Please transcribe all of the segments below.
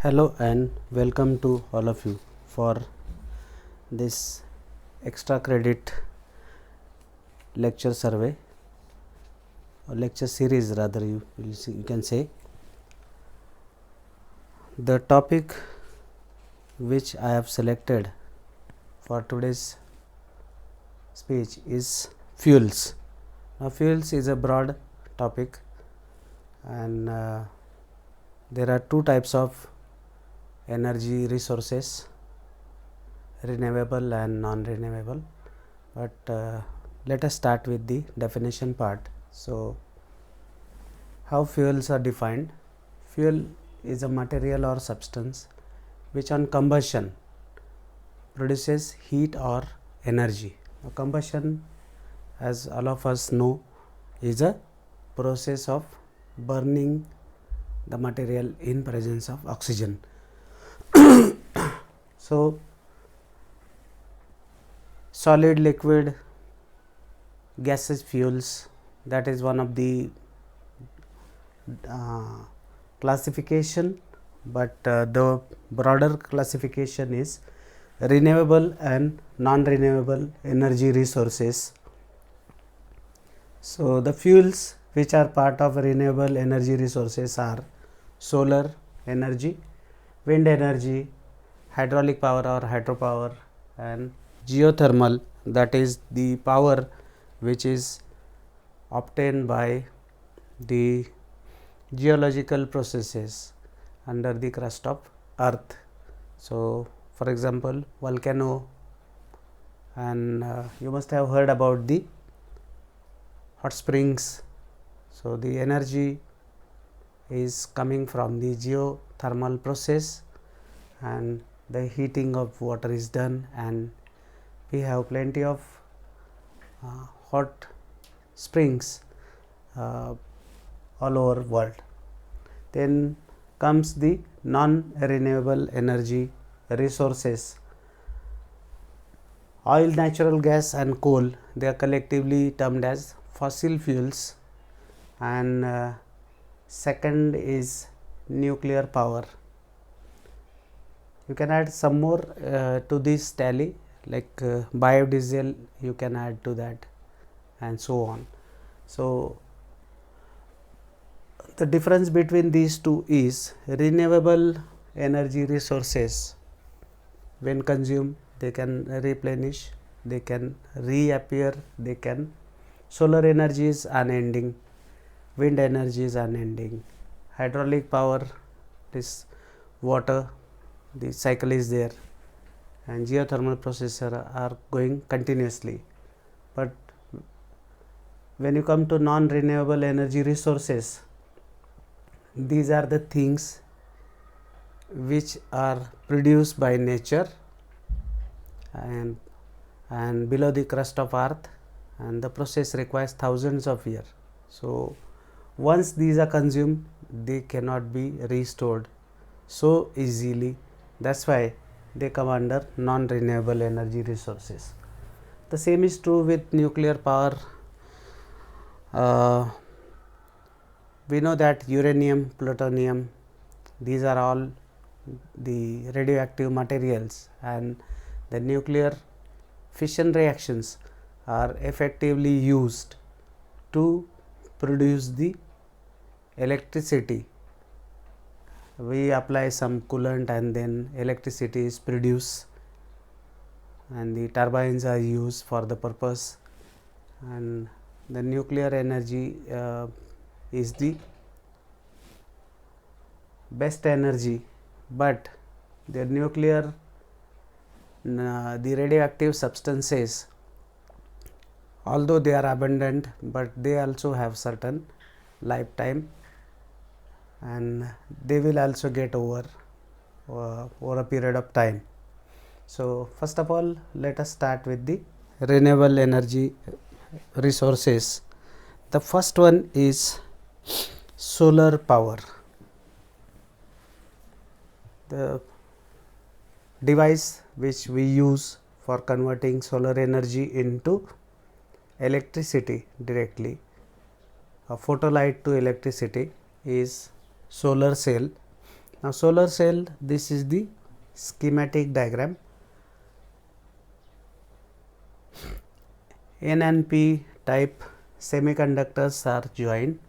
Hello and welcome to all of you for this extra credit lecture survey or lecture series, rather you can say. The topic which I have selected for today's speech is fuels. Now fuels is a broad topic, and there are two types of energy resources, renewable and non-renewable, but let us start with the definition part. So how fuels are defined? Fuel is a material or substance which on combustion produces heat or energy. Now, combustion, as all of us know, is a process of burning the material in presence of oxygen. So solid, liquid, gaseous fuels, that is one of the classification, but the broader classification is renewable and non-renewable energy resources. So the fuels which are part of renewable energy resources are solar energy, wind energy, hydraulic power or hydropower, and geothermal, that is the power which is obtained by the geological processes under the crust of earth. So for example, volcano, and you must have heard about the hot springs. So the energy is coming from the geothermal process, and the heating of water is done, and we have plenty of hot springs all over world. Then comes the non-renewable energy resources. Oil, natural gas and coal, they are collectively termed as fossil fuels, and second is nuclear power. You can add some more to this tally, like biodiesel you can add to that, and so on. So the difference between these two is renewable energy resources, when consumed they can replenish, they can reappear, they can, solar energy is unending, wind energy is unending, hydraulic power is water, the cycle is there, and geothermal processes are going continuously. But when you come to non-renewable energy resources, these are the things which are produced by nature and below the crust of earth, and the process requires thousands of years. So once these are consumed, they cannot be restored so easily. That's why they come under non-renewable energy resources. The same is true with nuclear power. We know that uranium, plutonium, these are all the radioactive materials, and the nuclear fission reactions are effectively used to produce the electricity. We apply some coolant and then electricity is produced, and the turbines are used for the purpose, and the nuclear energy is the best energy, but the nuclear the radioactive substances, although they are abundant, but they also have certain lifetime, and they will also get over a period of time. So first of all, let us start with the renewable energy resources. The first one is solar power. The device which we use for converting solar energy into electricity directly, a photolight to electricity, is solar cell. Now, solar cell, this is the schematic diagram. N and P type semiconductors are joined.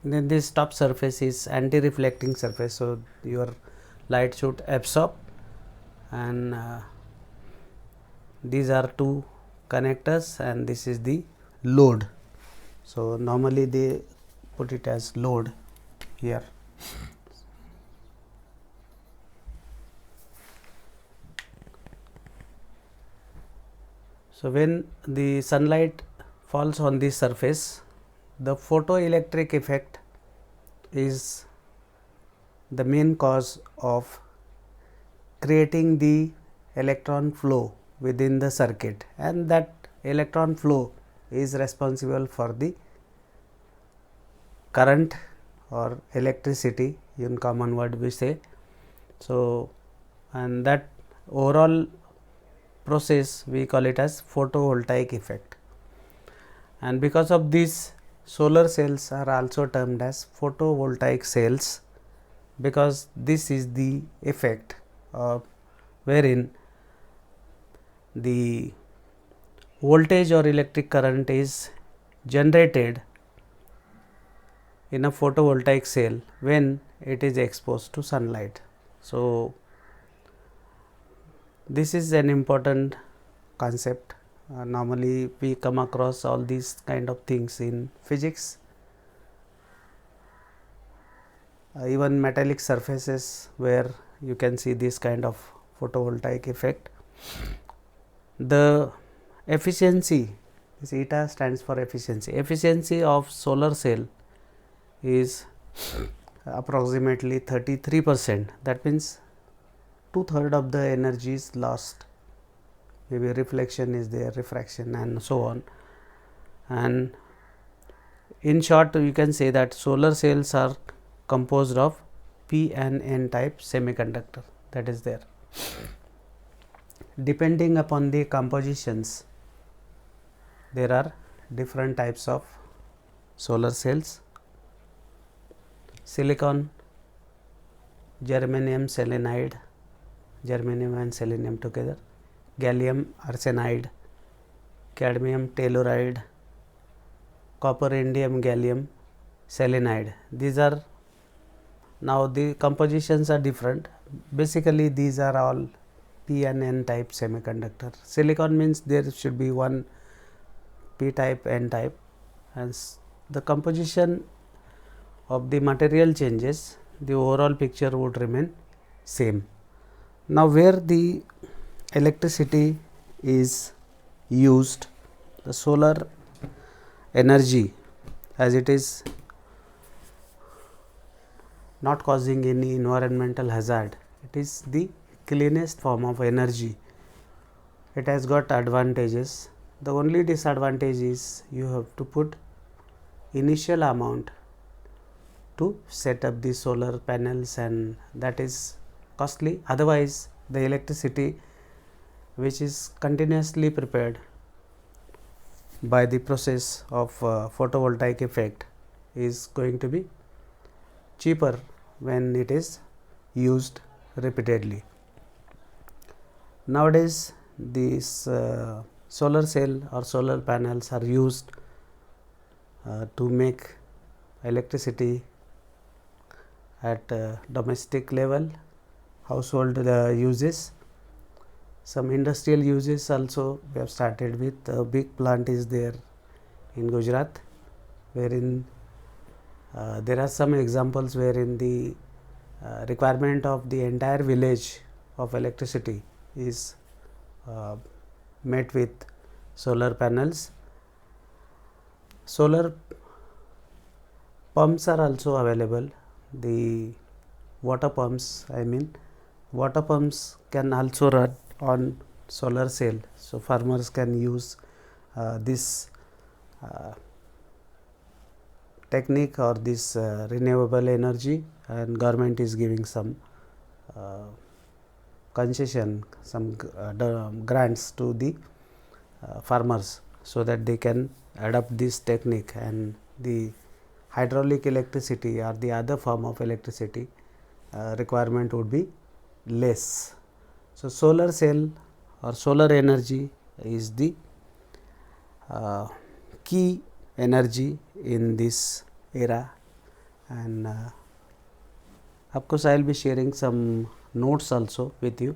Then this top surface is anti-reflecting surface, so your light should absorb, and these are two connectors, and this is the load. So, normally they put it as load here. So, when the sunlight falls on this surface, the photoelectric effect is the main cause of creating the electron flow within the circuit, and that electron flow is responsible for the current or electricity, in common word we say. So, and that overall process we call it as photovoltaic effect, and because of this solar cells are also termed as photovoltaic cells, because this is the effect of wherein the voltage or electric current is generated in a photovoltaic cell when it is exposed to sunlight. So, this is an important concept. Normally we come across all these kind of things in physics. Even metallic surfaces where you can see this kind of photovoltaic effect. The efficiency, this eta stands for efficiency. Efficiency of solar cell is approximately 33%. That means 2/3 of the energy is lost. Maybe reflection is there, refraction, and so on. And in short, you can say that solar cells are composed of P and N type semiconductor, that is there. Depending upon the compositions, there are different types of solar cells: silicon, germanium selenide, germanium and selenium together, gallium arsenide, cadmium telluride, copper indium gallium selenide. These are, now the compositions are different. Basically these are all P and N type semiconductor. Silicon means there should be one P type, N type, and the composition of the material changes, the overall picture would remain same. Now, where the electricity is used, the solar energy, as it is not causing any environmental hazard, it is the cleanest form of energy. It has got advantages. The only disadvantage is you have to put initial amount to set up the solar panels, and that is costly. Otherwise, the electricity which is continuously prepared by the process of photovoltaic effect is going to be cheaper when it is used repeatedly. Nowadays, these solar cell or solar panels are used to make electricity at domestic level, household uses, some industrial uses also. We have started with a big plant is there in Gujarat, wherein there are some examples wherein the requirement of the entire village of electricity is met with solar panels. Solar pumps are also available. The water pumps, water pumps can also run on solar cell. So, farmers can use this technique or this renewable energy, and government is giving some concession, some grants to the farmers, so that they can adopt this technique, and the hydraulic electricity or the other form of electricity requirement would be less. So, solar cell or solar energy is the key energy in this era, and of course, I will be sharing some notes also with you.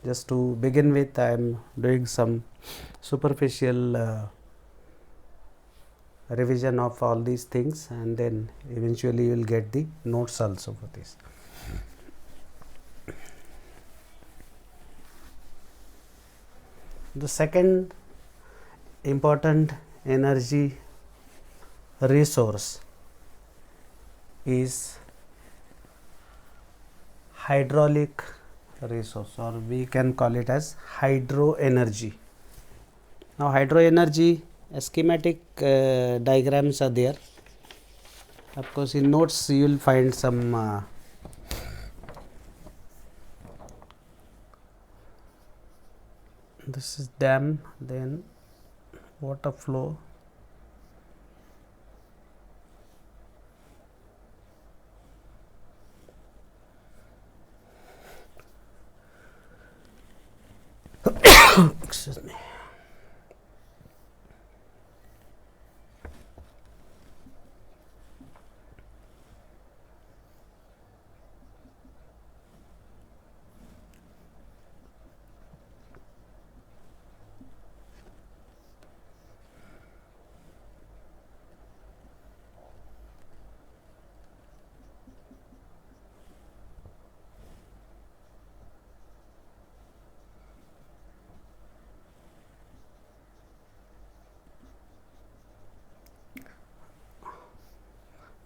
Just to begin with, I am doing some superficial revision of all these things, and then eventually you will get the notes also for this. The second important energy resource is hydraulic resource, or we can call it as hydro energy. Now, hydro energy schematic diagrams are there. Of course, in notes you will find some this is dam, then water flow, excuse me.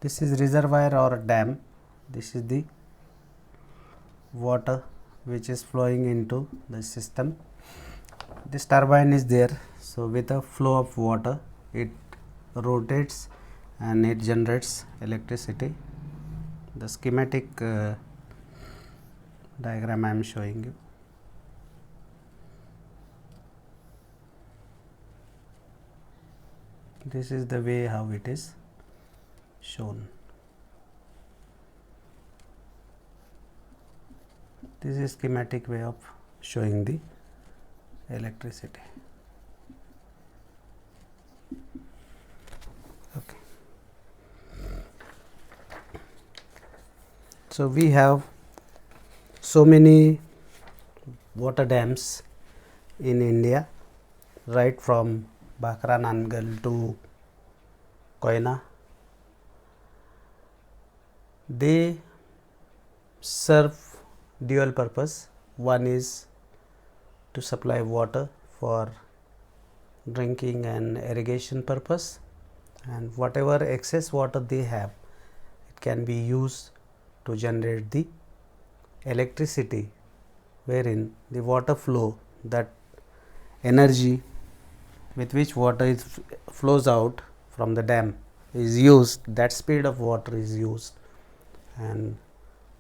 This is reservoir or dam. This is the water which is flowing into the system. This turbine is there. So, with a flow of water, it rotates and it generates electricity. The schematic diagram I am showing you. This is the way how it is shown. This is schematic way of showing the electricity. Okay. So, we have so many water dams in India, right from Bhakra Nangal to Koyna. They serve dual purpose. One is to supply water for drinking and irrigation purpose, and whatever excess water they have, it can be used to generate the electricity, wherein the water flow, that energy with which water flows out from the dam is used, that speed of water is used, and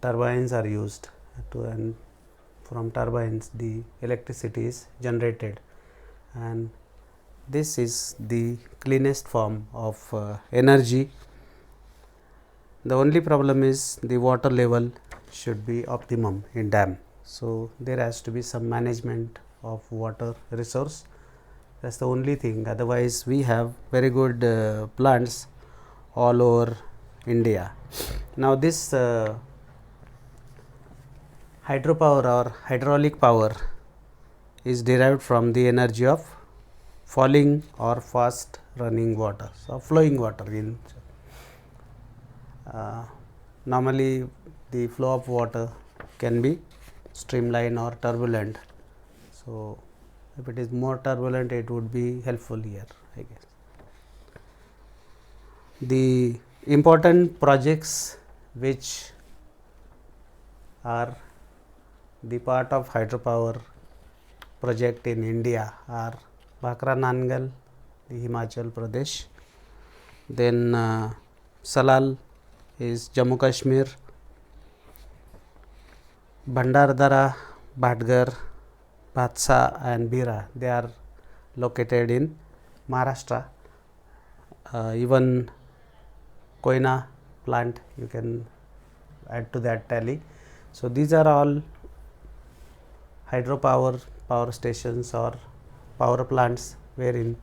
turbines are used to, and from turbines the electricity is generated, and this is the cleanest form of energy. The only problem is the water level should be optimum in dam. So, there has to be some management of water resource. That is the only thing. Otherwise, we have very good plants all over India. Now, this hydropower or hydraulic power is derived from the energy of falling or fast running water, so flowing water. In normally the flow of water can be streamline or turbulent. So, if it is more turbulent, it would be helpful here, I guess. The important projects which are the part of hydropower project in India are Bhakra Nangal, the Himachal Pradesh, then Salal is Jammu Kashmir, Bhandardara, Bhatgar, Bhatsa and Bira, they are located in Maharashtra. Even Koyna plant you can add to that tally. So these are all hydropower power stations or power plants wherein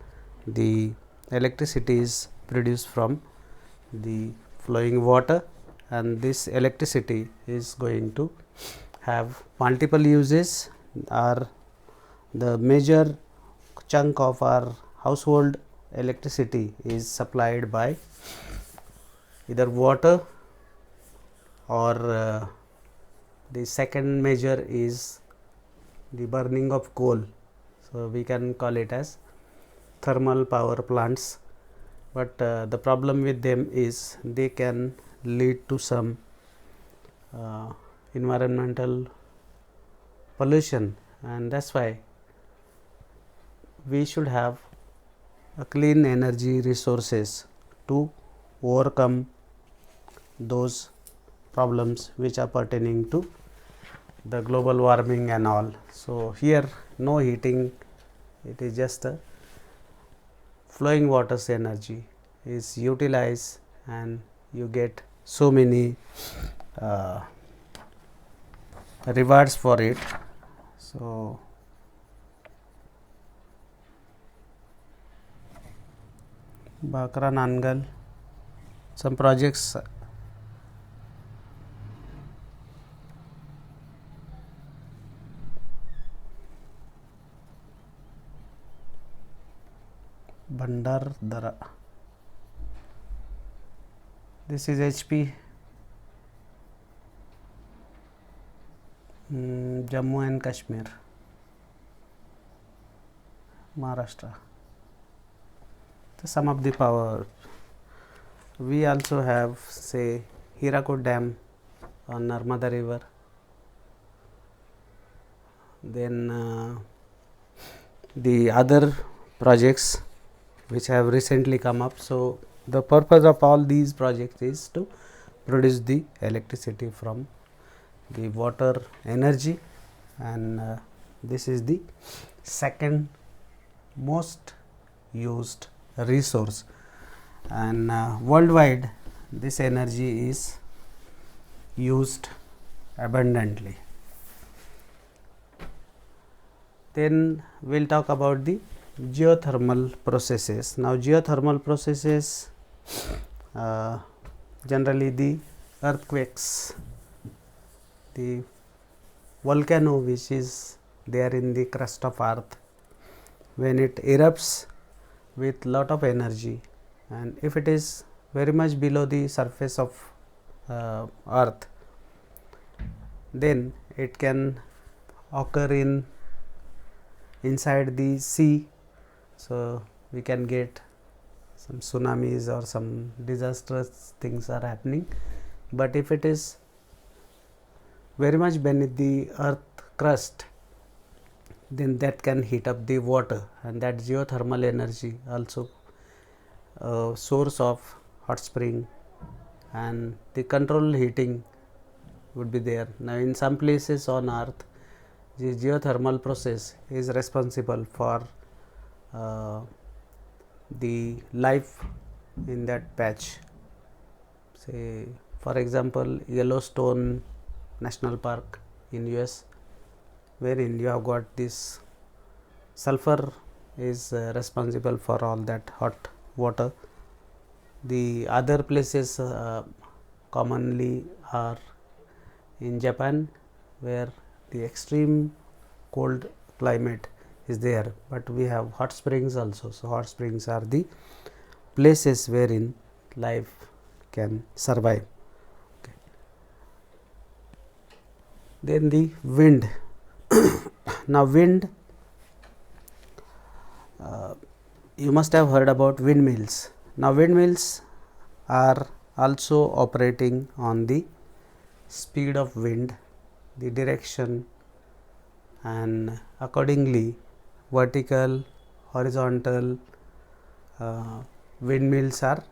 the electricity is produced from the flowing water, and this electricity is going to have multiple uses. Are the major chunk of our household electricity is supplied by either water, or the second measure is the burning of coal. So we can call it as thermal power plants, but the problem with them is they can lead to some environmental pollution, and that's why we should have a clean energy resources to overcome those problems which are pertaining to the global warming and all. So here no heating, it is just a flowing water's energy is utilized, and you get so many rewards for it. So Bakra Nangal, some projects Bandar Dara, this is HP, Jammu and Kashmir, Maharashtra. So some of the power. We also have, say, Hirakud Dam on Narmada River. Then the other projects which have recently come up. So the purpose of all these projects is to produce the electricity from the water energy, and this is the second most used resource, and worldwide this energy is used abundantly. Then we will talk about the geothermal processes. Now geothermal processes, generally the earthquakes, the volcano which is there in the crust of earth, when it erupts with lot of energy, and if it is very much below the surface of earth, then it can occur inside the sea. So we can get some tsunamis or some disastrous things are happening, but if it is very much beneath the earth crust, then that can heat up the water, and that geothermal energy also a source of hot spring, and the controlled heating would be there. Now in some places on earth, the geothermal process is responsible for the life in that patch. Say for example, Yellowstone National Park in US, wherein you have got this sulfur is responsible for all that hot water. The other places commonly are in Japan, where the extreme cold climate is there, but we have hot springs also. So hot springs are the places wherein life can survive. Okay. Then the wind. Now wind, you must have heard about windmills. Now windmills are also operating on the speed of wind, the direction, and accordingly vertical, horizontal windmills are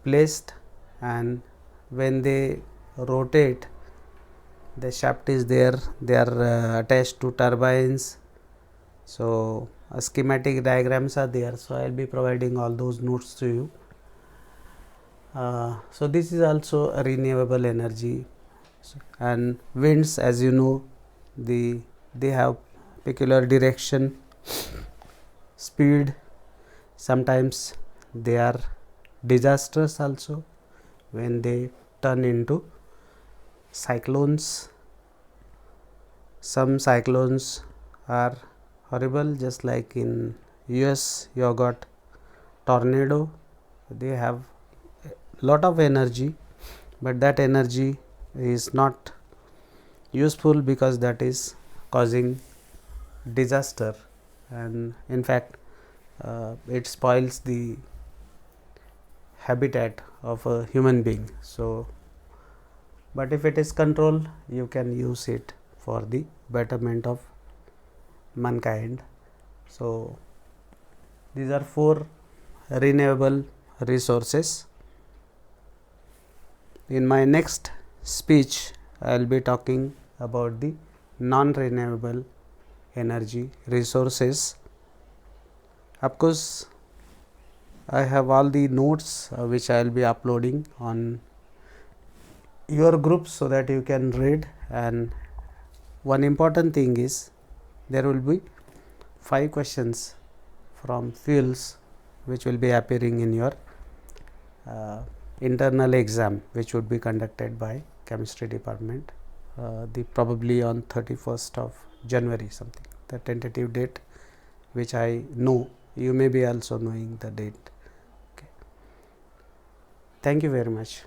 placed, and when they rotate, the shaft is there, they are attached to turbines. So schematic diagrams are there, so I will be providing all those notes to you. So this is also a renewable energy And winds, as you know, they have peculiar direction, speed. Sometimes they are disastrous also when they turn into cyclones. Some cyclones are horrible, just like in US you got tornado. They have lot of energy, but that energy is not useful because that is causing disaster, and in fact it spoils the habitat of a human being. So, but if it is controlled, you can use it for the betterment of mankind. So, these are 4 renewable resources. In my next speech, I will be talking about the non-renewable energy resources. Of course, I have all the notes which I will be uploading on your group so that you can read. And one important thing is there will be 5 questions from fuels which will be appearing in your internal exam, which would be conducted by chemistry department probably on 31st of January something, the tentative date which I know. You may be also knowing the date. Okay. Thank you very much.